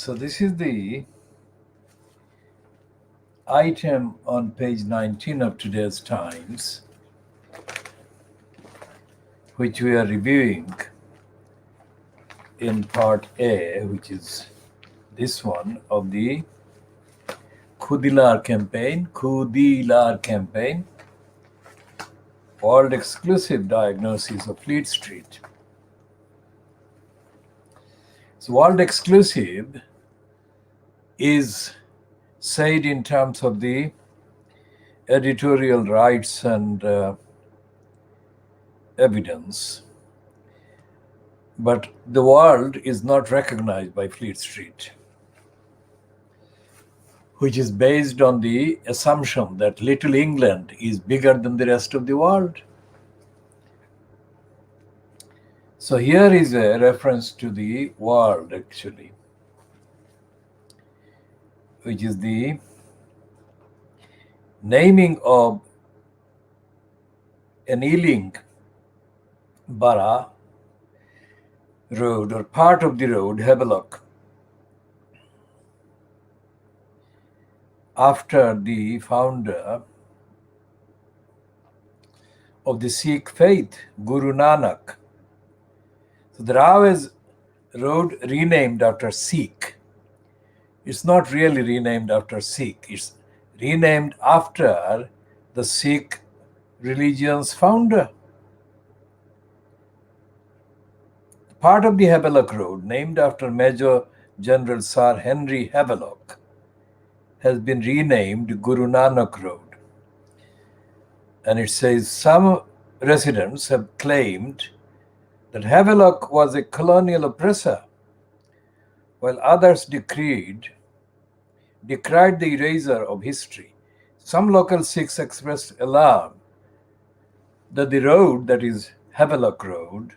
So this is the item on page 19 of today's Times, which we are reviewing in part A, which is this one of the KhoodeelaarTV campaign, world exclusive diagnosis of Fleet Street. So world exclusive is said in terms of the editorial rights and evidence, but the world is not recognized by Fleet Street, which is based on the assumption that Little England is bigger than the rest of the world. So here is a reference to the world, actually, which is the naming of an Ealing Borough road, or part of the road, Havelock, after the founder of the Sikh faith, Guru Nanak. So the Rao is road renamed after Sikh. It's not really renamed after Sikh. It's renamed after the Sikh religion's founder. Part of the Havelock Road, named after Major General Sir Henry Havelock, has been renamed Guru Nanak Road. And it says some residents have claimed that Havelock was a colonial oppressor, while others decried the eraser of history. Some local Sikhs expressed alarm that the road, that is Havelock Road,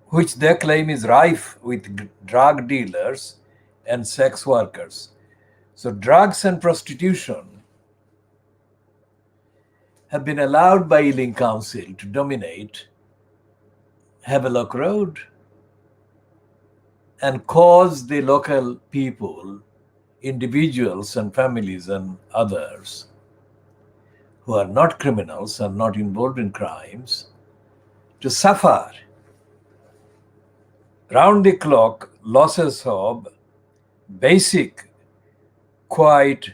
which they claim is rife with drug dealers and sex workers. So drugs and prostitution have been allowed by Ealing Council to dominate Havelock Road and cause the local people, individuals and families and others who are not criminals and not involved in crimes, to suffer round-the-clock losses of basic, quiet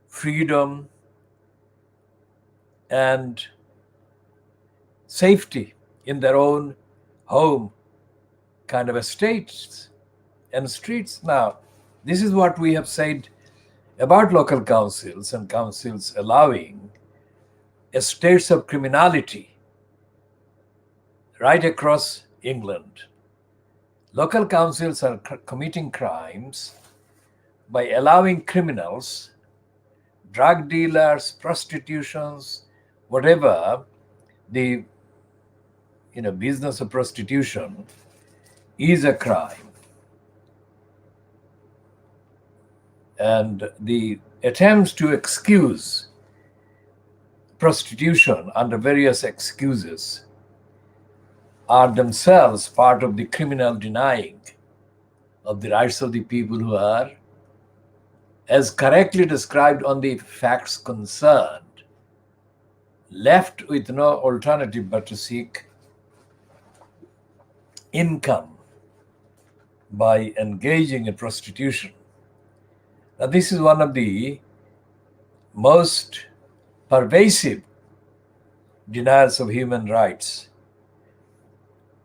freedom and safety in their own home kind of estates and streets. Now, this is what we have said about local councils and councils allowing estates of criminality right across England. Local councils are committing crimes by allowing criminals, drug dealers, prostitutions, whatever the business of prostitution is a crime. And the attempts to excuse prostitution under various excuses are themselves part of the criminal denying of the rights of the people who are, as correctly described on the facts concerned, left with no alternative but to seek income by engaging in prostitution. Now, this is one of the most pervasive denials of human rights,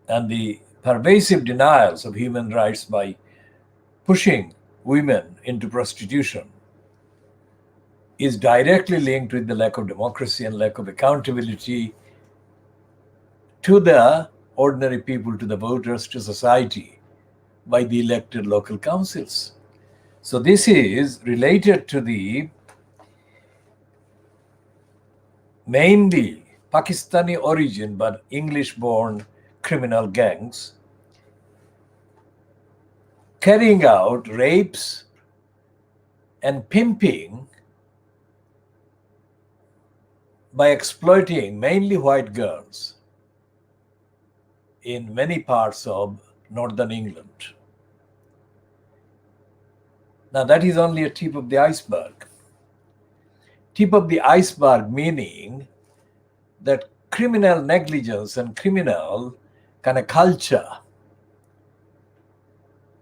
and the pervasive denials of human rights by pushing women into prostitution is directly linked with the lack of democracy and lack of accountability to the ordinary people, to the voters, to society by the elected local councils. So this is related to the mainly Pakistani origin but English-born criminal gangs carrying out rapes and pimping by exploiting mainly white girls in many parts of northern England. Now that is only a tip of the iceberg. Tip of the iceberg meaning that criminal negligence and criminal kind of culture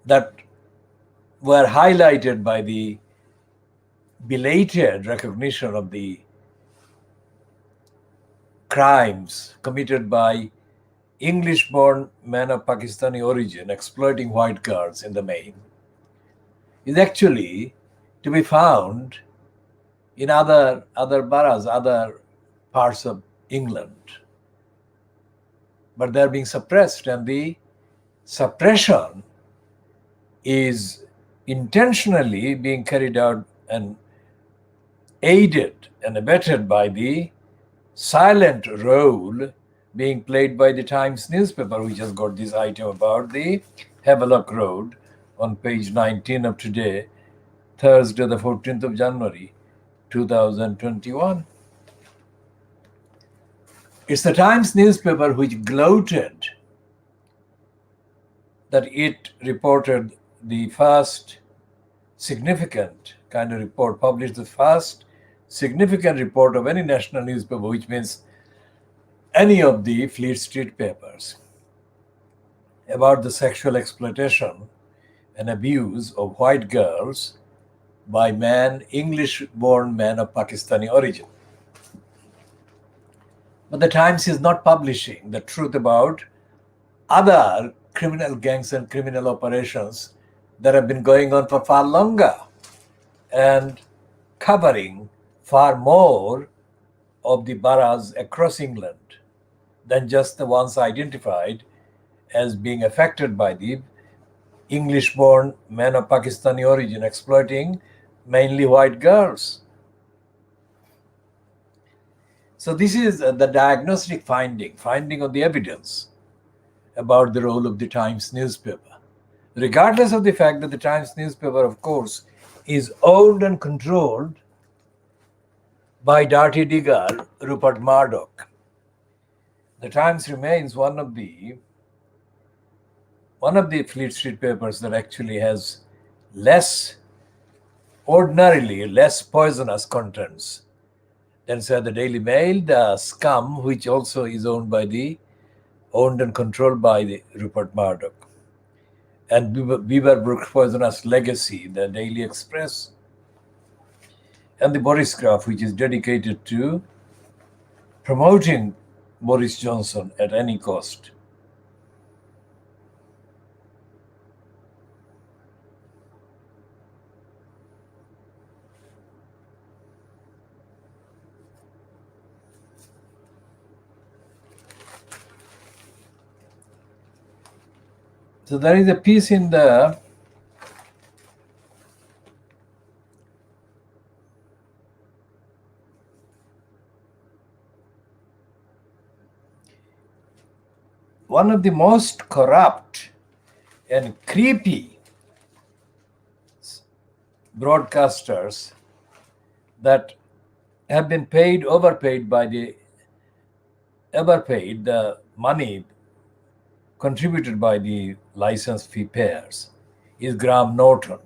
that were highlighted by the belated recognition of the crimes committed by English-born men of Pakistani origin exploiting white girls in the main is actually to be found in other boroughs, other parts of England. But they're being suppressed, and the suppression is intentionally being carried out and aided and abetted by the silent role being played by the Times newspaper, which has got this item about the Havelock Road on page 19 of today, Thursday, the 14th of January, 2021. It's the Times newspaper which gloated that it reported the first significant kind of report, published the first significant report of any national newspaper, which means any of the Fleet Street papers, about the sexual exploitation and abuse of white girls by English-born men of Pakistani origin. But the Times is not publishing the truth about other criminal gangs and criminal operations that have been going on for far longer and covering far more of the boroughs across England than just the ones identified as being affected by the English-born men of Pakistani origin exploiting mainly white girls. So this is the diagnostic finding of the evidence about the role of the Times newspaper. Regardless of the fact that the Times newspaper, of course, is owned and controlled by dirty digger Rupert Murdoch, the Times remains one of the Fleet Street papers that actually has ordinarily less poisonous contents than, say, the Daily Mail, the Scum, which also is owned and controlled by the Rupert Murdoch, and Beaverbrook's poisonous legacy, the Daily Express, and the Boris Graph, which is dedicated to promoting Boris Johnson at any cost. So there is a piece in there one of the most corrupt and creepy broadcasters that have been overpaid the money contributed by the license fee payers is Graham Norton.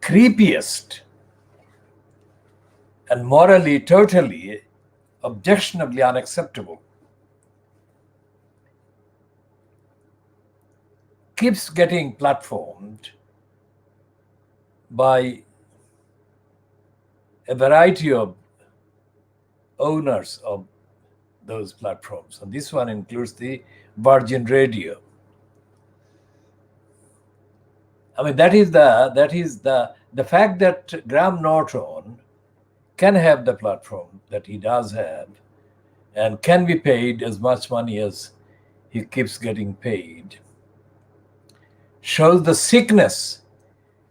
Creepiest and morally totally objectionably unacceptable. Keeps getting platformed by a variety of owners of those platforms, and this one includes the Virgin Radio. I mean, that is the fact that Graham Norton can have the platform that he does have and can be paid as much money as he keeps getting paid shows the sickness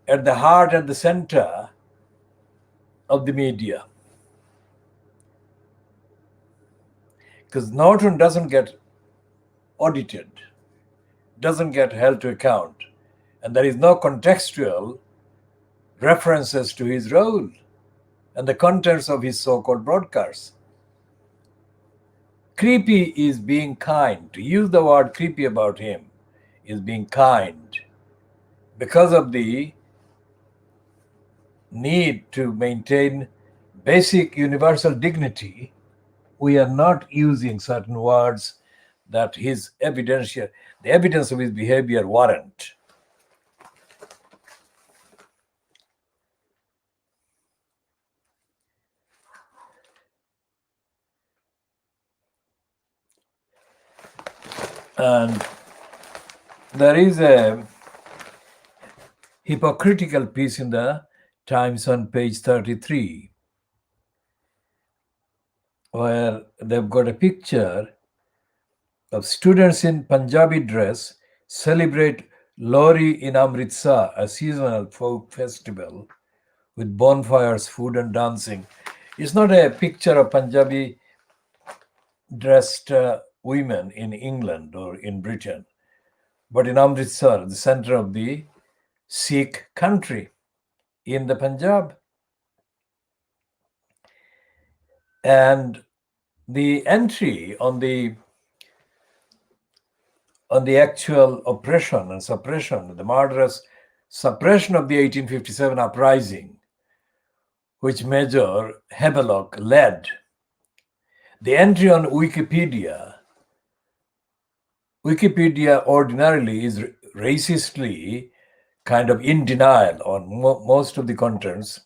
at the heart and the center of the media. Because Norton doesn't get audited, doesn't get held to account, and there is no contextual references to his role and the contents of his so-called broadcasts. Creepy is being kind. To use the word creepy about him is being kind because of the need to maintain basic universal dignity, we are not using certain words that the evidence of his behavior warrant. And there is a hypocritical piece in the Times on page 33, where they've got a picture of students in Punjabi dress celebrate Lori in Amritsar, a seasonal folk festival with bonfires, food, and dancing. It's not a picture of Punjabi dressed women in England or in Britain, but in Amritsar, the center of the Sikh country in the Punjab. And the entry on the actual oppression and suppression, the murderous suppression of the 1857 uprising, which Major Havelock led. The entry on Wikipedia ordinarily is racistly kind of in denial on most of the contents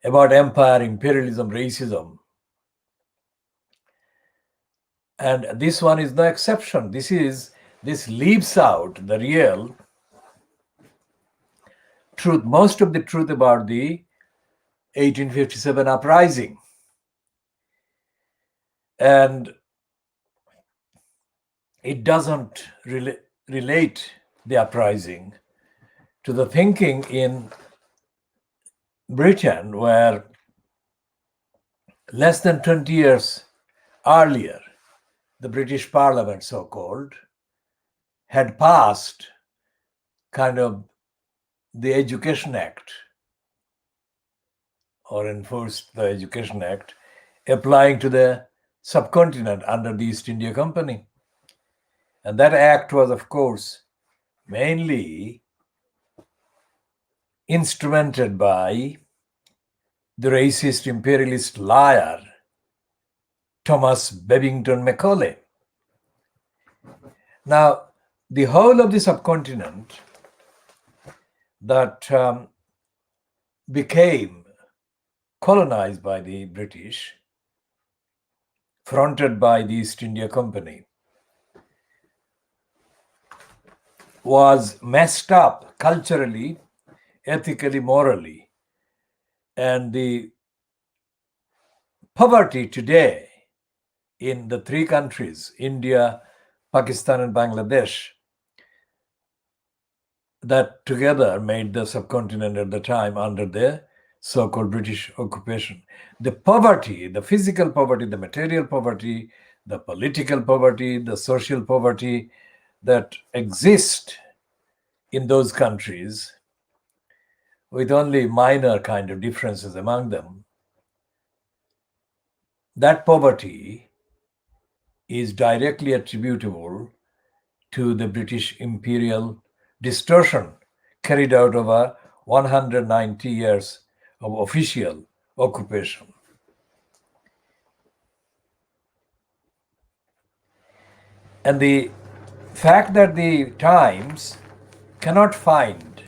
about empire, imperialism, racism. And this one is no exception. This leaves out the real truth, most of the truth about the 1857 uprising. And it doesn't relate the uprising to the thinking in Britain, where less than 20 years earlier, the British Parliament, so-called, had passed kind of the Education Act, or enforced the Education Act, applying to the subcontinent under the East India Company. And that act was, of course, mainly instrumented by the racist imperialist liar Thomas Babington Macaulay. Now, the whole of the subcontinent that became colonized by the British, fronted by the East India Company, was messed up culturally, ethically, morally. And the poverty today in the three countries, India, Pakistan, and Bangladesh, that together made the subcontinent at the time under the so-called British occupation. The poverty, the physical poverty, the material poverty, the political poverty, the social poverty that exist in those countries, with only minor kind of differences among them, that poverty is directly attributable to the British imperial distortion carried out over 190 years of official occupation. And the fact that the Times cannot find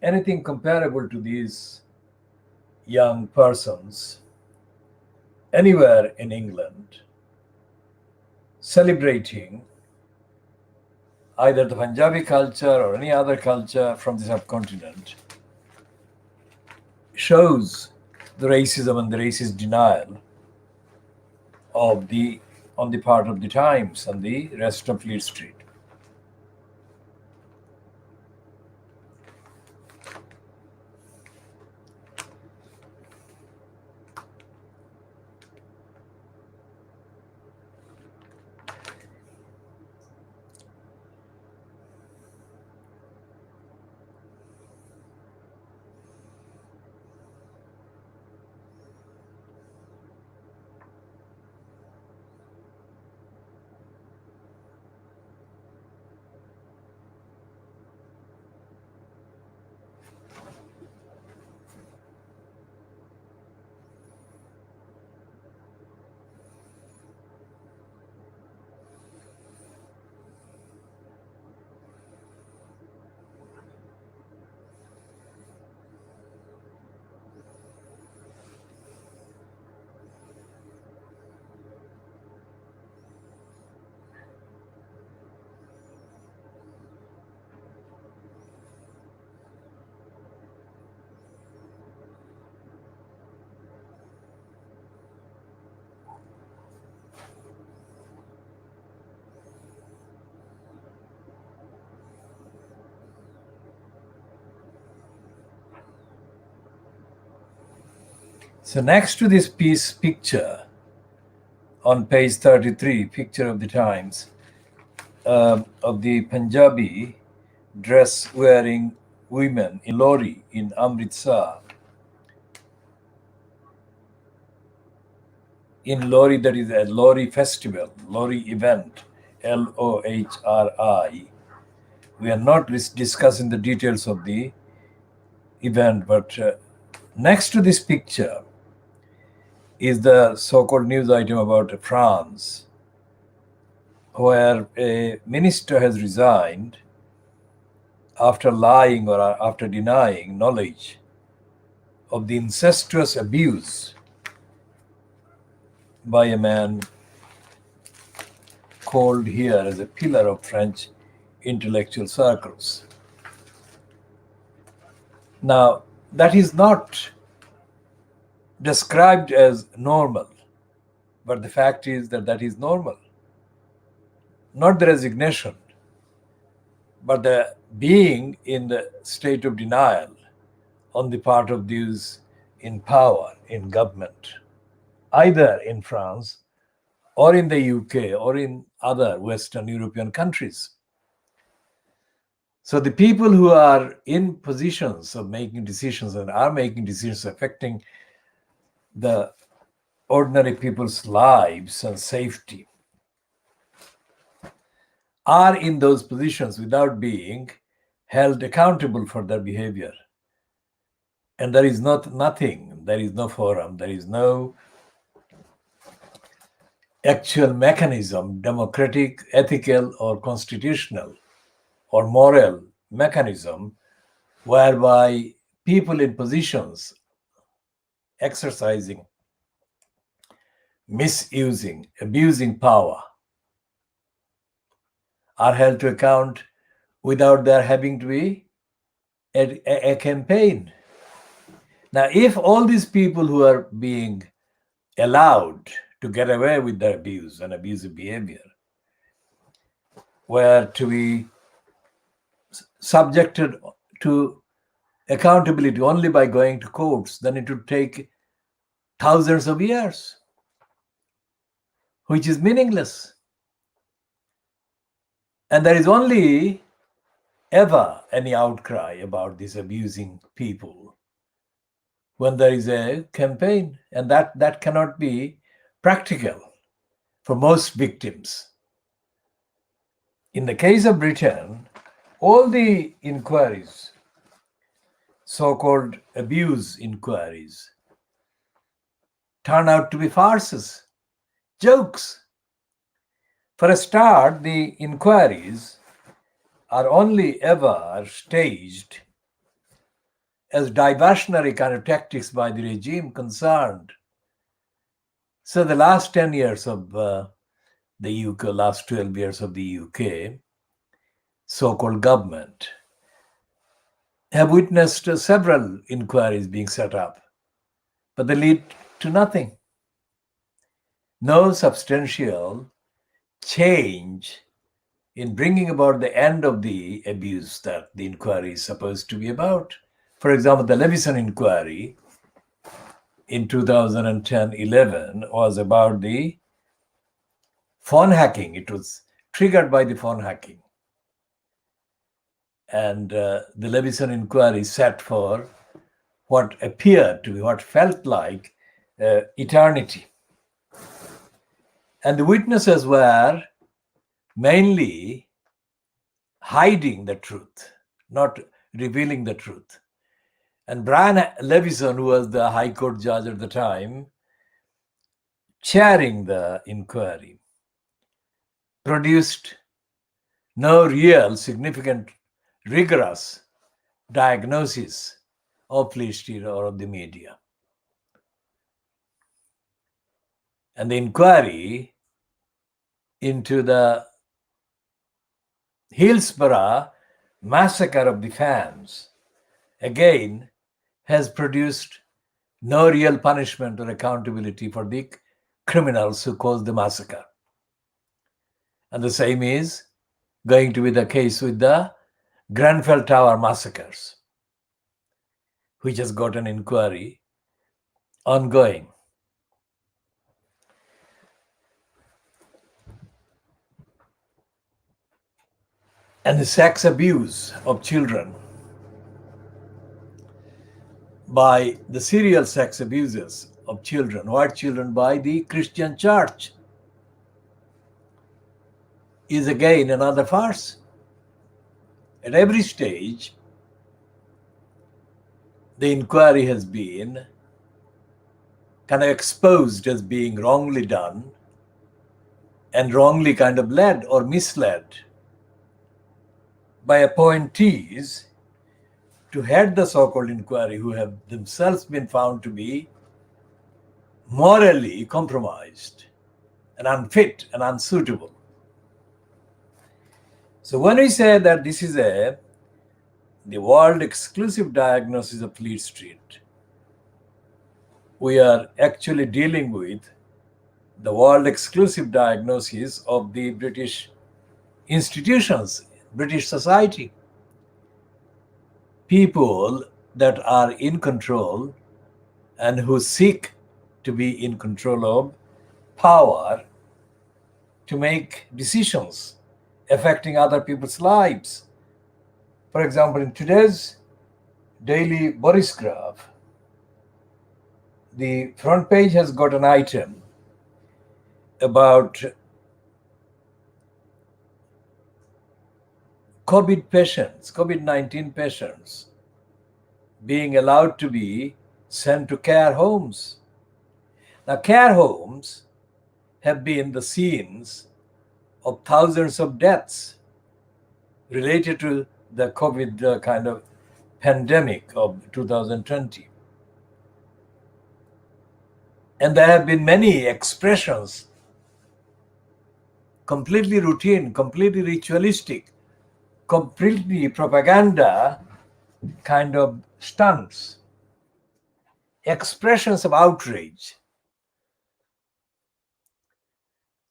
anything comparable to these young persons anywhere in England celebrating either the Punjabi culture or any other culture from the subcontinent shows the racism and the racist denial on the part of the Times and the rest of Fleet Street. So next to this picture on page 33, picture of the Times, of the Punjabi dress wearing women in Lori in Amritsar. In Lori, that is a Lori festival, Lori event, Lohri. We are not discussing the details of the event, but next to this picture is the so-called news item about France, where a minister has resigned after lying or after denying knowledge of the incestuous abuse by a man called here as a pillar of French intellectual circles. Now, that is not described as normal, but the fact is that that is normal. Not the resignation, but the being in the state of denial on the part of those in power, in government, either in France or in the UK or in other Western European countries. So the people who are in positions of making decisions and are making decisions affecting the ordinary people's lives and safety are in those positions without being held accountable for their behavior. And there is nothing, there is no forum, there is no actual mechanism, democratic, ethical, or constitutional, or moral mechanism, whereby people in positions exercising, misusing, abusing power are held to account without there having to be a campaign. Now, if all these people who are being allowed to get away with their abuse and abusive behavior were to be subjected to accountability only by going to courts, then it would take thousands of years, which is meaningless. And there is only ever any outcry about these abusing people when there is a campaign, and that cannot be practical for most victims. In the case of Britain, all the inquiries, so-called abuse inquiries, turn out to be farces, jokes. For a start, the inquiries are only ever staged as diversionary kind of tactics by the regime concerned. So the last 10 years of the UK, last 12 years of the UK, so-called government, have witnessed several inquiries being set up, but they lead to nothing. No substantial change in bringing about the end of the abuse that the inquiry is supposed to be about. For example, the Levison inquiry in 2010-11 was about the phone hacking. It was triggered by the phone hacking. And the Levison inquiry set for what appeared to be, what felt like eternity. And the witnesses were mainly hiding the truth, not revealing the truth. And Brian Levison, who was the High Court judge at the time, chairing the inquiry, produced no real significant rigorous diagnosis of police or of the media. And the inquiry into the Hillsborough massacre of the fans, again, has produced no real punishment or accountability for the criminals who caused the massacre. And the same is going to be the case with the Grenfell Tower massacres, which has got an inquiry ongoing. And the sex abuse of children by the serial sex abuses of children, white children, by the Christian church is again another farce. At every stage, the inquiry has been kind of exposed as being wrongly done and wrongly kind of led or misled by appointees to head the so-called inquiry who have themselves been found to be morally compromised and unfit and unsuitable. So when we say that this is the world exclusive diagnosis of Fleet Street, we are actually dealing with the world exclusive diagnosis of the British institutions, British society. People that are in control and who seek to be in control of power to make decisions affecting other people's lives. For example, in today's daily Boris Graph, the front page has got an item about COVID patients, COVID-19 patients being allowed to be sent to care homes. Now, care homes have been the scenes of thousands of deaths related to the COVID kind of pandemic of 2020. And there have been many expressions, completely routine, completely ritualistic, completely propaganda kind of stunts, expressions of outrage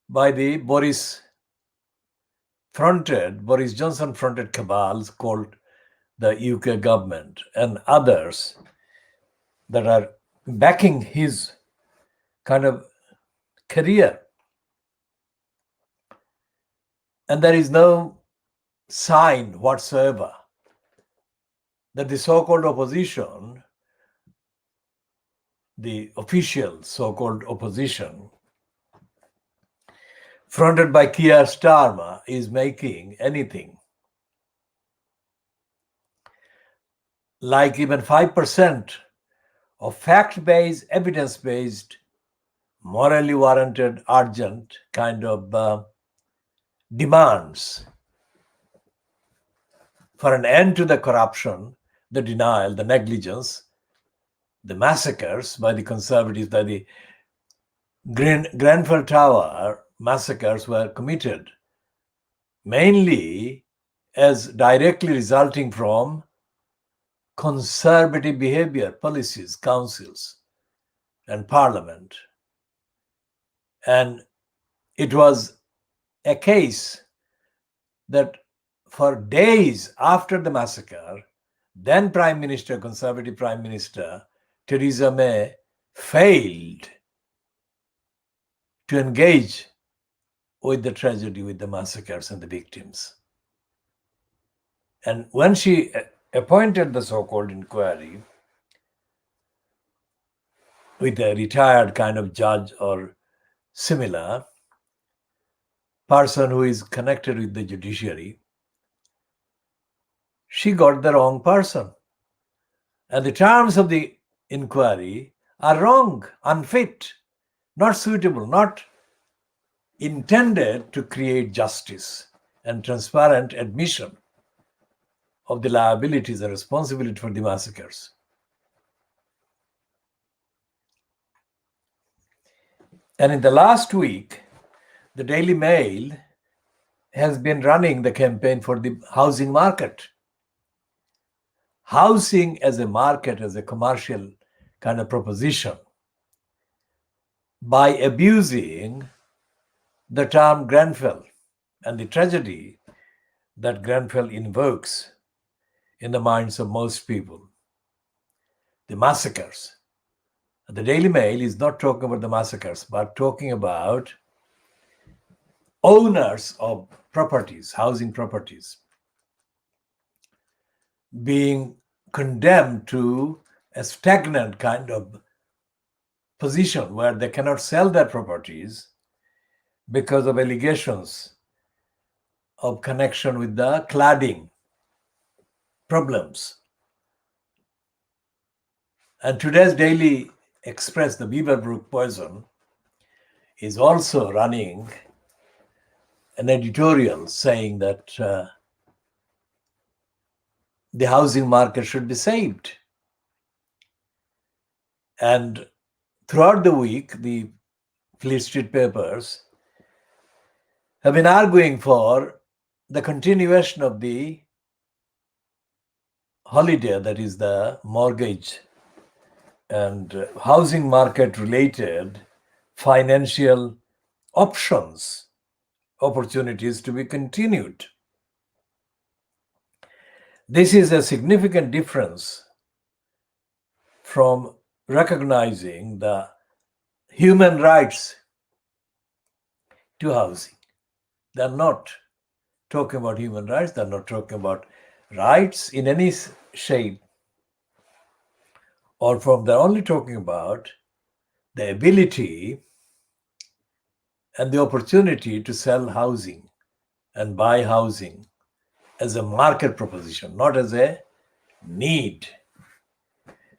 by the Boris Johnson fronted cabals called the UK government and others that are backing his kind of career. And there is no sign whatsoever that the so-called opposition, the official so-called opposition, fronted by Keir Starmer, is making anything like even 5% of fact-based, evidence-based, morally warranted, urgent kind of demands for an end to the corruption, the denial, the negligence, the massacres by the conservatives, by the Grenfell Tower massacres were committed mainly as directly resulting from conservative behavior, policies, councils, and parliament. And it was a case that for days after the massacre, then Conservative Prime Minister Theresa May failed to engage with the tragedy, with the massacres and the victims. And when she appointed the so-called inquiry with a retired kind of judge or similar person who is connected with the judiciary, she got the wrong person. And the terms of the inquiry are wrong, unfit, not suitable, not intended to create justice and transparent admission of the liabilities and responsibility for the massacres. And in the last week, the Daily Mail has been running the campaign for the housing market. Housing as a market, as a commercial kind of proposition, by abusing the term Grenfell and the tragedy that Grenfell invokes in the minds of most people, the massacres The Daily Mail is not talking about the massacres, but talking about owners of properties, housing properties, being condemned to a stagnant kind of position where they cannot sell their properties because of allegations of connection with the cladding problems. And today's Daily Express, the Beaverbrook person, is also running an editorial saying that the housing market should be saved. And throughout the week, the Fleet Street papers have been arguing for the continuation of the holiday, that is the mortgage and housing market related financial opportunities to be continued. This is a significant difference from recognizing the human rights to housing. They're not talking about human rights, they're not talking about rights in any shape or form. They're only talking about the ability and the opportunity to sell housing and buy housing as a market proposition, not as a need.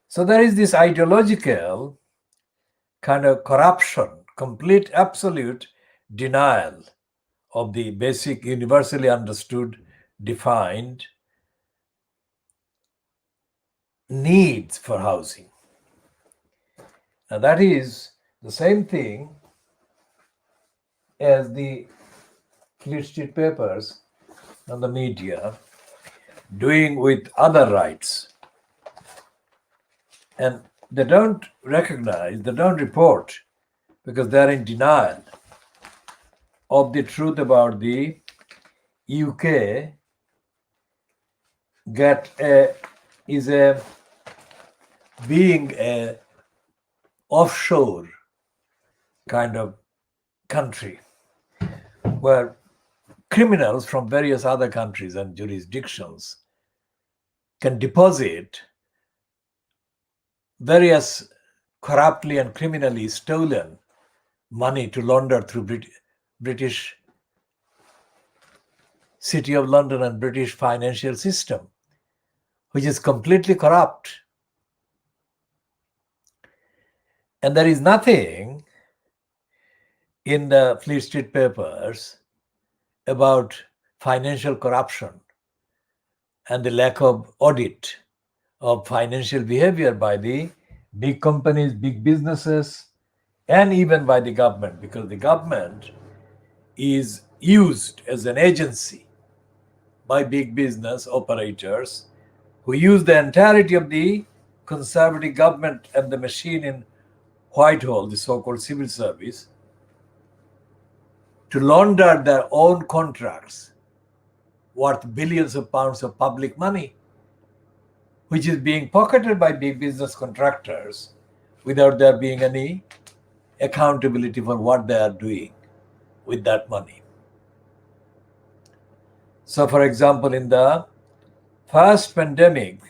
So there is this ideological kind of corruption, complete, absolute denial of the basic, universally understood, defined needs for housing. Now that is the same thing as the Fleet Street papers and the media doing with other rights. And they don't recognize, they don't report, because they are in denial of the truth about the UK being a offshore kind of country where criminals from various other countries and jurisdictions can deposit various corruptly and criminally stolen money to launder through British City of London and British financial system, which is completely corrupt. And there is nothing in the Fleet Street papers about financial corruption and the lack of audit of financial behavior by the big companies, big businesses, and even by the government, because the government is used as an agency by big business operators who use the entirety of the conservative government and the machine in Whitehall, the so-called civil service, to launder their own contracts worth billions of pounds of public money, which is being pocketed by big business contractors without there being any accountability for what they are doing with that money. So, for example, in the first pandemic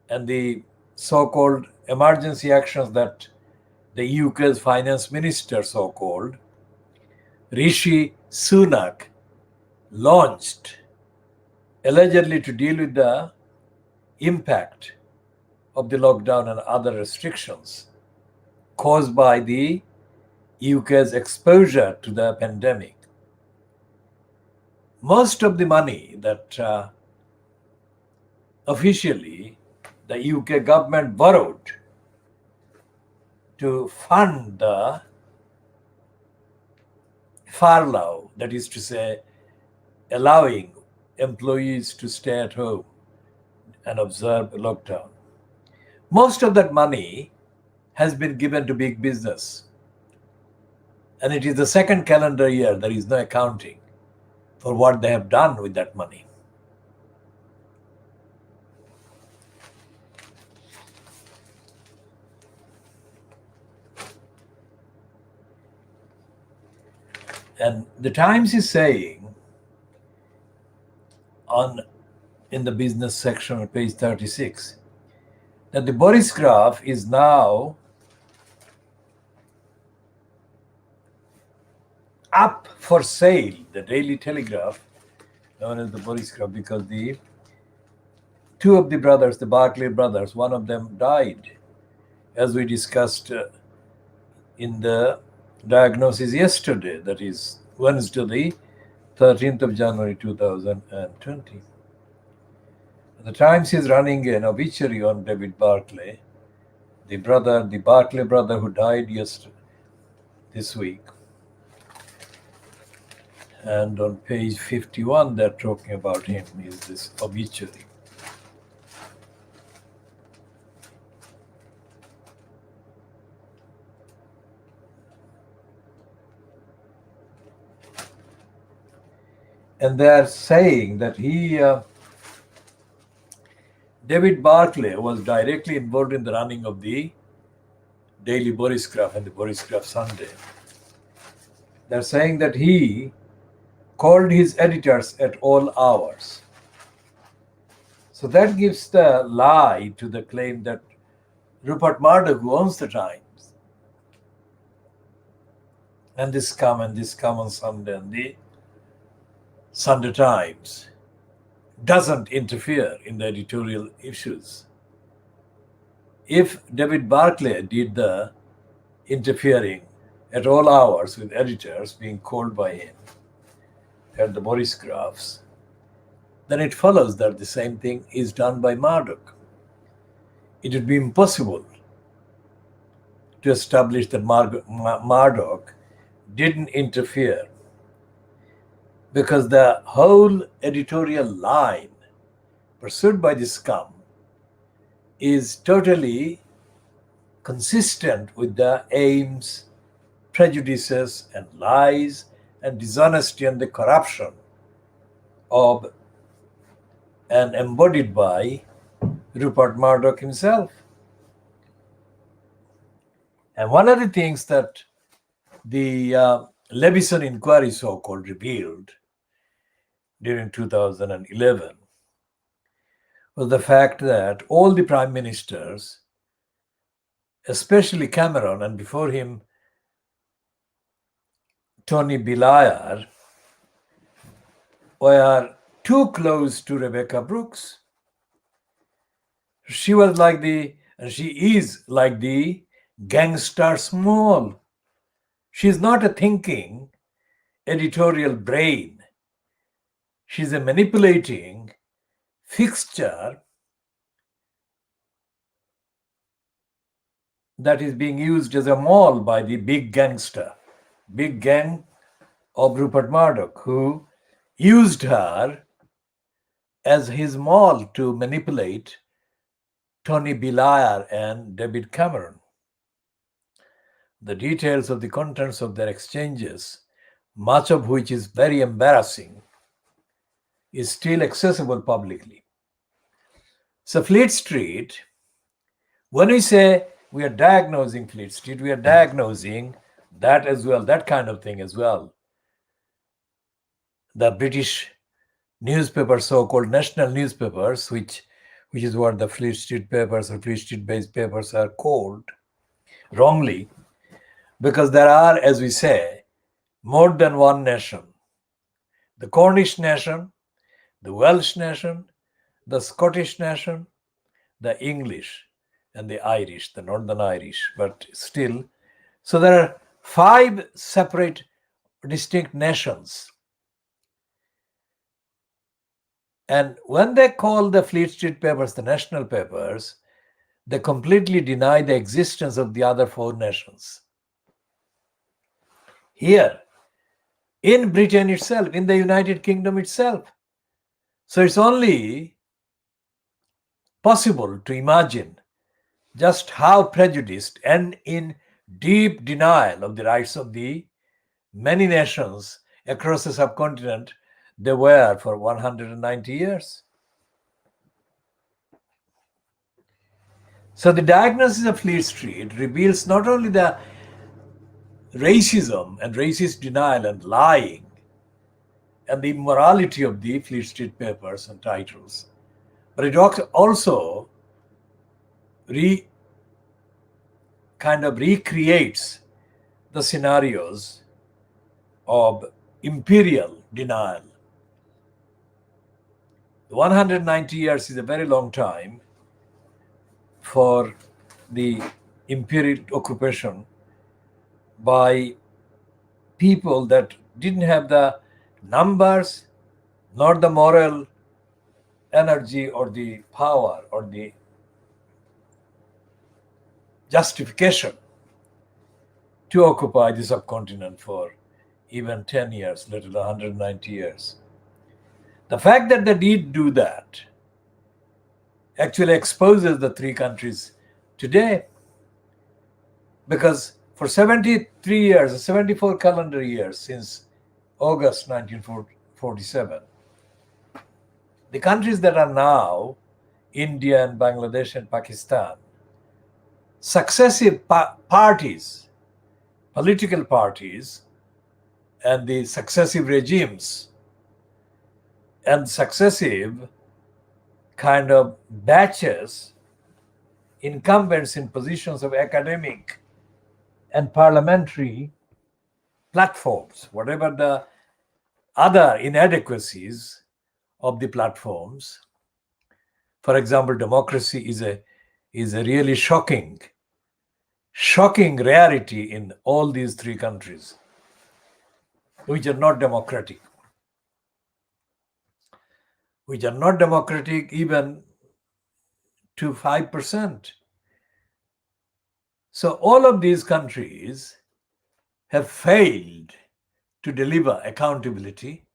and the so-called emergency actions that the UK's finance minister, so-called Rishi Sunak, launched allegedly to deal with the impact of the lockdown and other restrictions caused by the UK's exposure to the pandemic. Most of the money that officially the UK government borrowed to fund the furlough, that is to say, allowing employees to stay at home and observe lockdown. Most of that money has been given to big business. And it is the second calendar year, there is no accounting for what they have done with that money. And the Times is saying in the business section on page 36 that the Boris graph is now up for sale. The Daily Telegraph, known as the Boris graph, because the two of the brothers, the Barclay brothers, one of them died, as we discussed in the diagnosis yesterday, that is Wednesday, the 13th of January 2020. The Times is running an obituary on David Barclay, the Barclay brother who died this week. And on page 51, they're talking about him, is this obituary. And they're saying that David Barclay was directly involved in the running of the Daily Boris Graph and the Boris Graph Sunday. They're saying that he called his editors at all hours. So that gives the lie to the claim that Rupert Murdoch, who owns the Times, and this come on Sunday, and the Sunday Times doesn't interfere in the editorial issues. If David Barclay did the interfering at all hours with editors being called by him at the Boris graphs, then it follows that the same thing is done by Murdoch. It would be impossible to establish that Murdoch didn't interfere, because the whole editorial line pursued by this scum is totally consistent with the aims, prejudices, and lies, and dishonesty, and the corruption of and embodied by Rupert Murdoch himself. And one of the things that the Levison inquiry, so-called, revealed during 2011 was the fact that all the prime ministers, especially Cameron, and before him Tony Blair, were too close to Rebecca Brooks. She was like and she is like the gangster Small. She's not a thinking editorial brain. She's a manipulating fixture that is being used as a mall by the big gang of Rupert Murdoch, who used her as his mall to manipulate Tony Blair and David Cameron. The details of the contents of their exchanges, much of which is very embarrassing, is still accessible publicly. So Fleet Street, when we say we are diagnosing Fleet Street, we are diagnosing that as well, that kind of thing as well. The British newspapers, so-called national newspapers, which is what the Fleet Street papers or Fleet Street-based papers are called, wrongly, because there are, as we say, more than one nation. The Cornish nation, the Welsh nation, the Scottish nation, the English, and the Irish, the Northern Irish, but still. So there are 5 separate, distinct nations. And when they call the Fleet Street papers the national papers, they completely deny the existence of the other 4 nations. Here, in Britain itself, in the United Kingdom itself. So it's only possible to imagine just how prejudiced and in deep denial of the rights of the many nations across the subcontinent they were for 190 years. So the diagnosis of Fleet Street reveals not only the racism and racist denial and lying and the immorality of the Fleet Street Papers and titles. But it also kind of recreates the scenarios of imperial denial. 190 years is a very long time for the imperial occupation by people that didn't have the numbers, nor the moral energy or the power or the justification to occupy the subcontinent for even 10 years, let alone 190 years. The fact that they did do that actually exposes the three countries today, because for 73 years, 74 calendar years since August 1947, the countries that are now India and Bangladesh and Pakistan, successive parties, political parties, and the successive regimes and successive kind of batches, incumbents in positions of academic and parliamentary platforms, whatever the other inadequacies of the platforms. For example, democracy is a really shocking rarity in all these three countries, which are not democratic. Which are not democratic even to 5%. So all of these countries have failed to deliver accountability,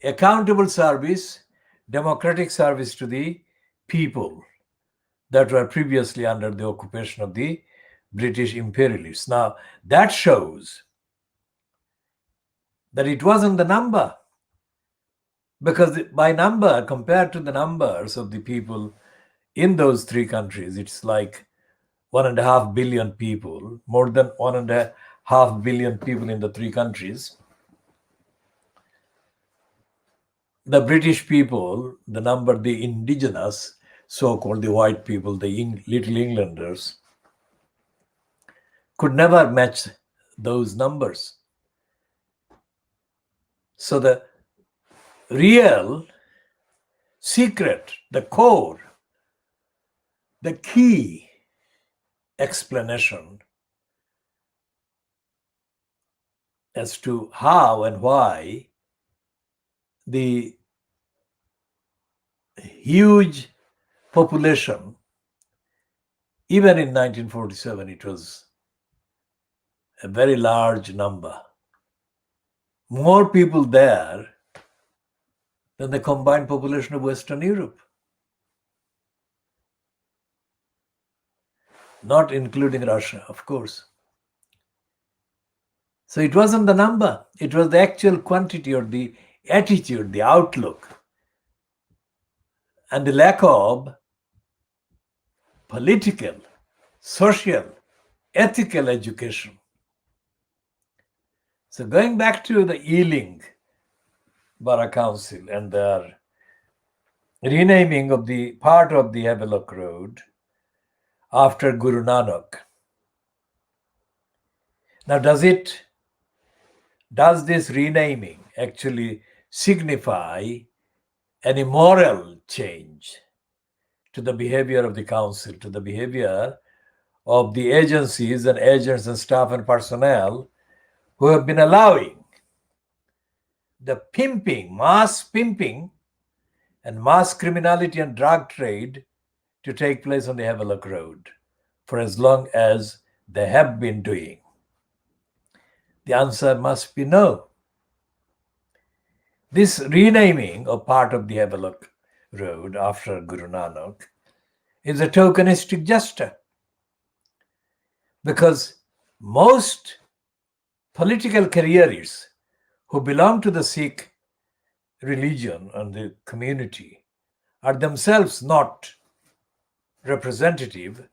accountable service, democratic service to the people that were previously under the occupation of the British imperialists. Now, that shows that it wasn't the number, because by number, compared to the numbers of the people in those three countries, it's like 1.5 billion people, more than 1.5 billion people in the three countries. The British people, the number, the indigenous, so-called the white people, the Little Englanders, could never match those numbers. So the real secret, the core, the key explanation as to how and why the huge population, even in 1947, it was a very large number, more people there than the combined population of Western Europe, not including Russia, of course. So it wasn't the number, it was the actual quantity or the attitude, the outlook, and the lack of political, social, ethical education. So going back to the Ealing Borough Council and their renaming of the part of the Havelock Road after Guru Nanak. Now, does this renaming actually signify any moral change to the behavior of the council, to the behavior of the agencies and agents and staff and personnel who have been allowing the pimping, mass pimping and mass criminality and drug trade to take place on the Havelock Road for as long as they have been doing? The answer must be no. This renaming of part of the Havelock Road after Guru Nanak is a tokenistic gesture, because most political careerists who belong to the Sikh religion and the community are themselves not representative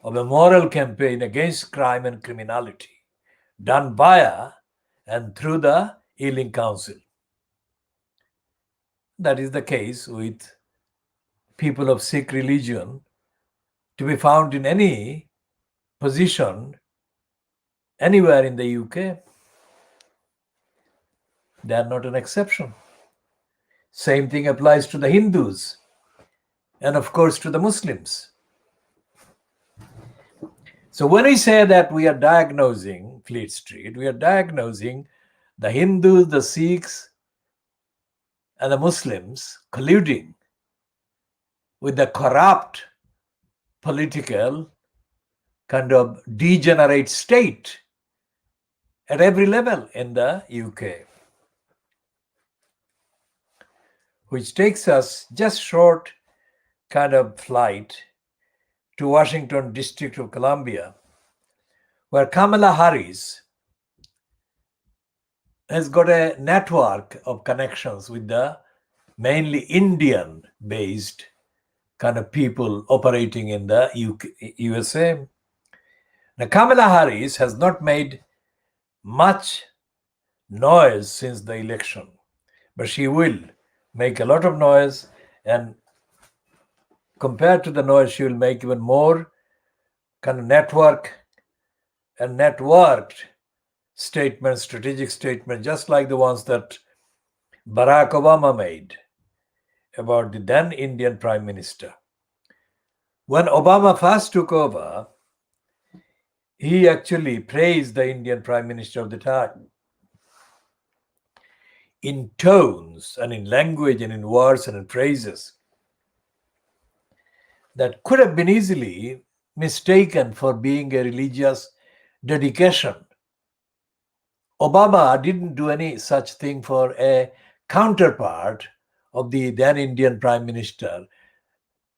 of a moral campaign against crime and criminality, done via and through the Ealing Council. That is the case with people of Sikh religion to be found in any position anywhere in the UK. They are not an exception. Same thing applies to the Hindus and, of course, to the Muslims. So when we say that we are diagnosing Fleet Street, we are diagnosing the Hindus, the Sikhs, and the Muslims colluding with the corrupt political kind of degenerate state at every level in the UK, which takes us just short kind of flight to Washington, District of Columbia, where Kamala Harris has got a network of connections with the mainly Indian-based kind of people operating in the USA. Now, Kamala Harris has not made much noise since the election, but she will make a lot of noise, and compared to the noise, she will make even more kind of networked statements, strategic statements, just like the ones that Barack Obama made about the then Indian Prime Minister. When Obama first took over, he actually praised the Indian Prime Minister of the time in tones and in language and in words and in phrases that could have been easily mistaken for being a religious dedication. Obama didn't do any such thing for a counterpart of the then Indian Prime Minister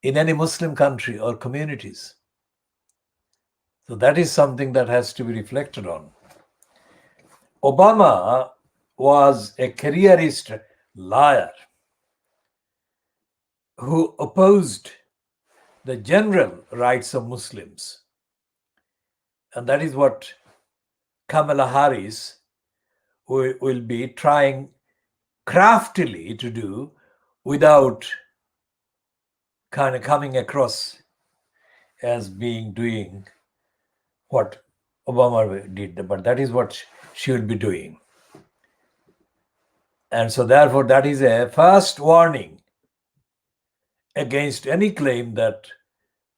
in any Muslim country or communities. So that is something that has to be reflected on. Obama was a careerist liar who opposed the general rights of Muslims. And that is what Kamala Harris will be trying craftily to do without kind of coming across as being doing what Obama did. But that is what she will be doing. And so therefore, that is a first warning against any claim that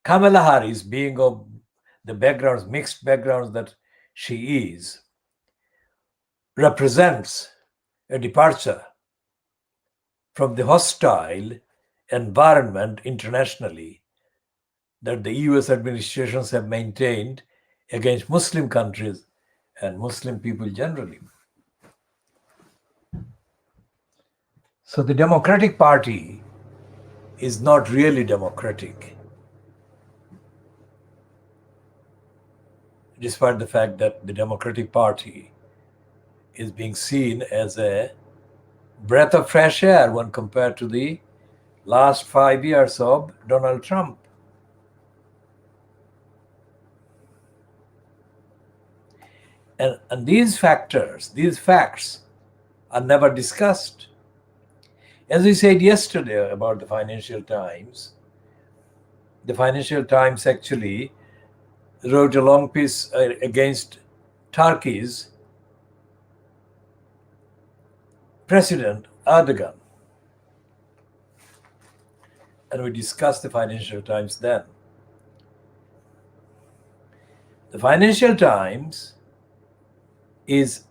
Kamala Harris, being of the backgrounds, mixed backgrounds that she is, represents a departure from the hostile environment internationally that the US administrations have maintained against Muslim countries and Muslim people generally. So the Democratic Party is not really democratic, despite the fact that the Democratic Party is being seen as a breath of fresh air when compared to the last 5 years of Donald Trump. And these factors, these facts are never discussed. As we said yesterday about the Financial Times actually wrote a long piece against Turkey's President Erdogan. And we discussed the Financial Times then. The Financial Times is,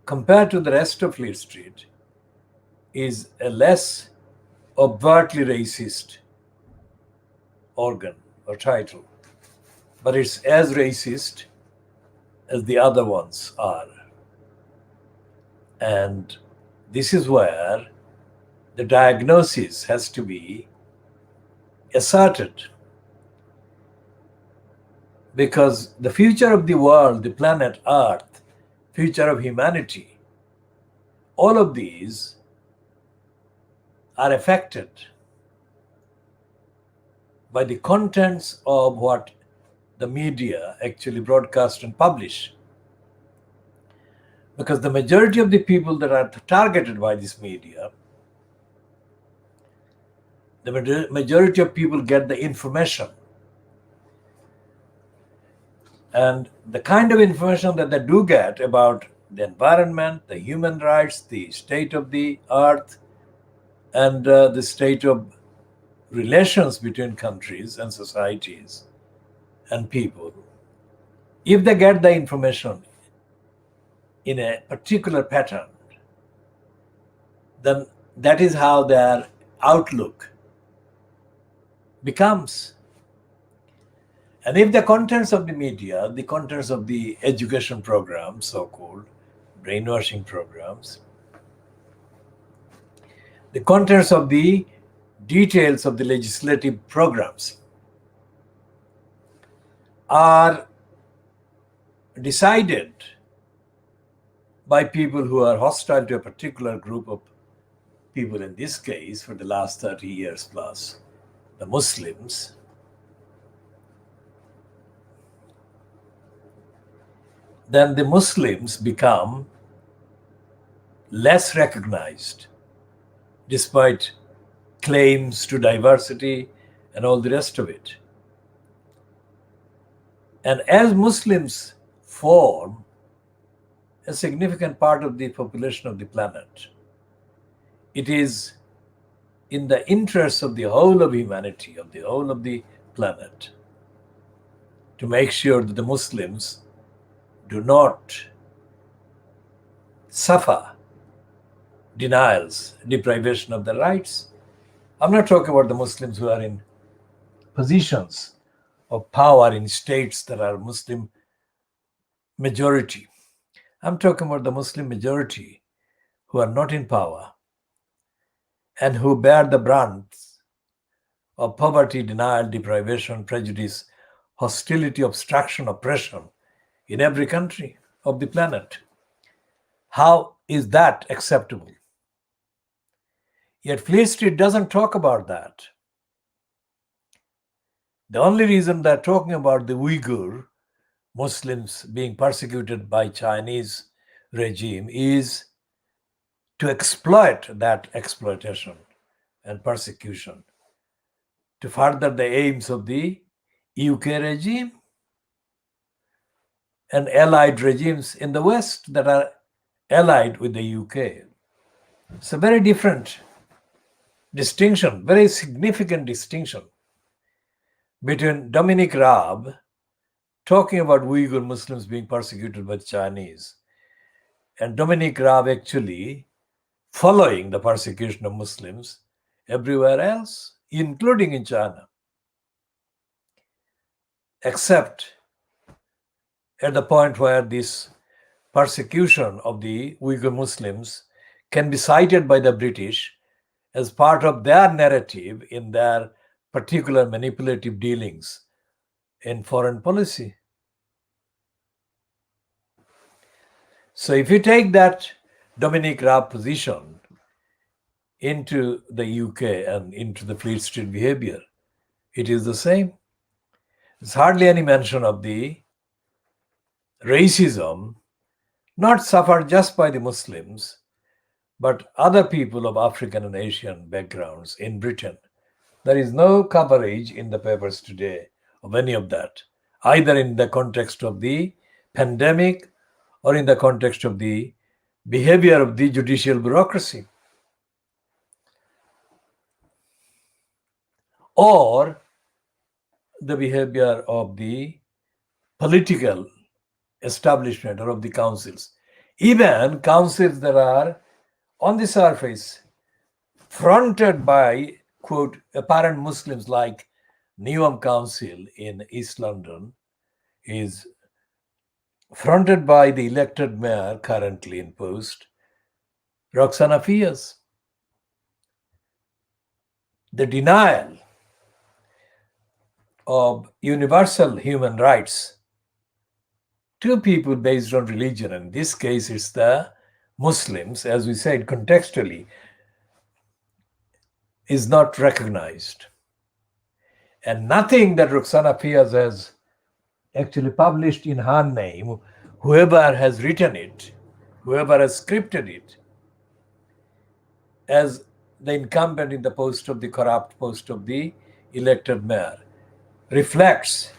compared to the rest of Fleet Street, is a less overtly racist organ or title, but it's as racist as the other ones are. And this is where the diagnosis has to be asserted, because the future of the world, the planet Earth, future of humanity, all of these are affected by the contents of what the media actually broadcast and publish. because the majority of the people that are targeted by this media, the majority of people get the information. And the kind of information that they do get about the environment, the human rights, the state of the earth, and the state of relations between countries and societies and people, if they get the information in a particular pattern, then that is how their outlook becomes. And if the contents of the media, the contents of the education programs, so-called brainwashing programs, the contents of the details of the legislative programs are decided by people who are hostile to a particular group of people, in this case, for the last 30 years plus, the Muslims, then the Muslims become less recognized despite claims to diversity and all the rest of it. And as Muslims form a significant part of the population of the planet, it is in the interest of the whole of humanity, of the whole of the planet, to make sure that the Muslims do not suffer denials, deprivation of their rights. I'm not talking about the Muslims who are in positions of power in states that are Muslim majority. I'm talking about the Muslim majority who are not in power and who bear the brunt of poverty, denial, deprivation, prejudice, hostility, obstruction, oppression in every country of the planet. How is that acceptable? Yet Fleet Street doesn't talk about that. The only reason they're talking about the Uyghur Muslims being persecuted by Chinese regime is to exploit that exploitation and persecution to further the aims of the UK regime and allied regimes in the West that are allied with the UK. It's a very different distinction, very significant distinction between Dominic Raab talking about Uyghur Muslims being persecuted by the Chinese and Dominic Raab actually following the persecution of Muslims everywhere else, including in China, except at the point where this persecution of the Uyghur Muslims can be cited by the British as part of their narrative in their particular manipulative dealings in foreign policy. So if you take that Dominic Raab position into the UK and into the Fleet Street behavior, it is the same. There's hardly any mention of the racism not suffered just by the Muslims, but other people of African and Asian backgrounds in Britain. There is no coverage in the papers today of any of that, either in the context of the pandemic or in the context of the behavior of the judicial bureaucracy, or the behavior of the political establishment or of the councils. Even councils that are on the surface fronted by, quote, apparent Muslims, like Newham Council in East London is fronted by the elected mayor currently in post, Roxana Fias. The denial of universal human rights to people based on religion, in this case it's the Muslims, as we said contextually, is not recognized. And nothing that Roxana Fias has actually published in her name, whoever has written it, whoever has scripted it as the incumbent in the post of the corrupt post of the elected mayor reflects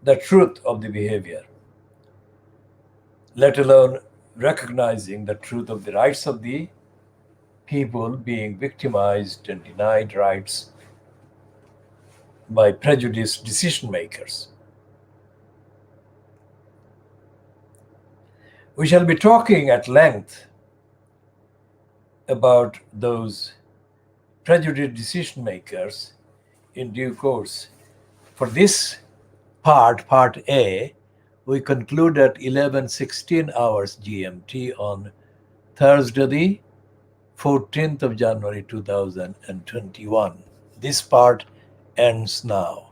the truth of the behavior, let alone recognizing the truth of the rights of the people being victimized and denied rights by prejudiced decision makers. We shall be talking at length about those prejudiced decision makers in due course. For this part A, we conclude at 11:16 hours GMT on Thursday, the 14th of January 2021. This part ends now.